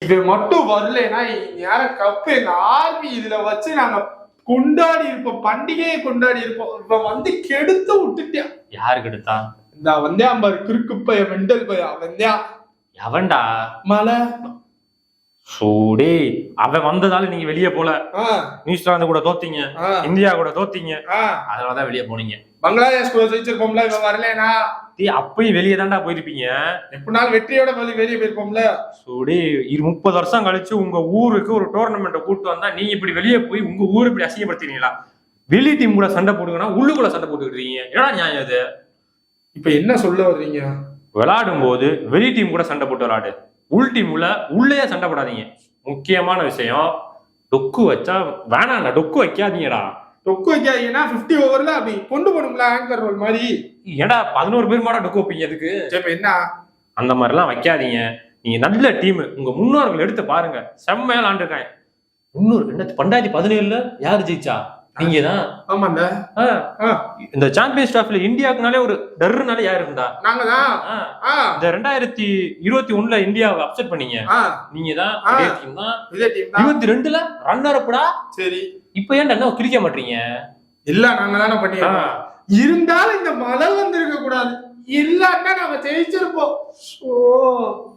இவன் மட்டும் வரலன்னா நேரம் கப்பு எங்க ஆர்மி இதுல வச்சு நாங்க கொண்டாடி இருப்போம், பண்டிகையை கொண்டாடி இருப்போம். இவன் வந்து கெடுத்து விட்டுட்டான். யாரு கெடுத்தா? இந்த வந்தேன் பாரு, கிறுக்கு பைய, மெண்டல் பைய வந்தேன். எவன்டா? மலை சூடே. அவன் வந்ததால நீங்க வெளியே போல. நியூசிலாந்து கூட தோத்தீங்க, இந்தியா கூட தோத்தீங்க, அதனாலதான் வெளியே போனீங்க. பங்களாதேஷ் கூட ஜெயிச்சிருப்போம்ல, இவன் வரலனா அப்பயும் வெளியே தான்டா போயிருப்பீங்க. எப்படினாலும் வெற்றியோட வெளியே போயிருப்போம்ல. சூடே, 30 வருஷம் கழிச்சு உங்க ஊருக்கு ஒரு டோர்னமெண்ட் கூட்டு வந்தா நீங்க இப்படி வெளியே போய் உங்க ஊரு இப்படி அசிங்கப்படுத்துறீங்களா? வெளி டீம் கூட சண்டை போடுங்கன்னா உள்ளுக்குள்ள சண்டை போட்டுக்கிட்டீங்க. என்னடா நியாயம் இது? இப்ப என்ன சொல்ல வர்றீங்க? விளையாடும் போது வெளி டீம் கூட சண்டை போட்டு விளையாடு, உள் டீம்ல உள்ளே சண்டை போடாதீங்க. முக்கியமான விஷயம், டொக்கு வச்சா வேணாண்டா, டொக்கு வைக்காதீங்கடா. டொக்கு வைக்காதீங்கன்னா 50 ஓவர்ல அப்படி கொண்டு போடுங்களா, ஆங்கர் ரோல் மாதிரி. ஏடா 11 பேர் மாடா டொக்கு வைப்பீங்க அதுக்கு? இப்ப என்ன? அந்த மாதிரிலாம் வைக்காதீங்க. நீங்க நல்ல டீம், உங்க முன்னோர்கள் எடுத்து பாருங்க, செம்மையா விளாண்டுருக்காங்க. 2017 யாரு ஜெயிச்சா? நீங்க தான். ஆமாண்டா. இந்த சாம்பியன்ஸ் டிராஃபில இந்தியாவுக்குனாலே ஒரு டர்னால யாரு இருந்தா? நாங்க தான். இந்த 2021 இந்தியாவை அப்செட் பண்ணீங்க, நீங்க தான். இதே டீம் தான். 22 ரன்னர் அப்டா. சரி, இப்போ ஏன்டா என்ன கிழிக்க மாட்டீங்க? இல்ல, நாங்க தானே பண்ணிருக்கோம். இருந்தாலும் இந்த மழை வந்திருக்க கூடாது, இல்லாட்டா நாங்க ஜெயிச்சிருப்போம். ஓ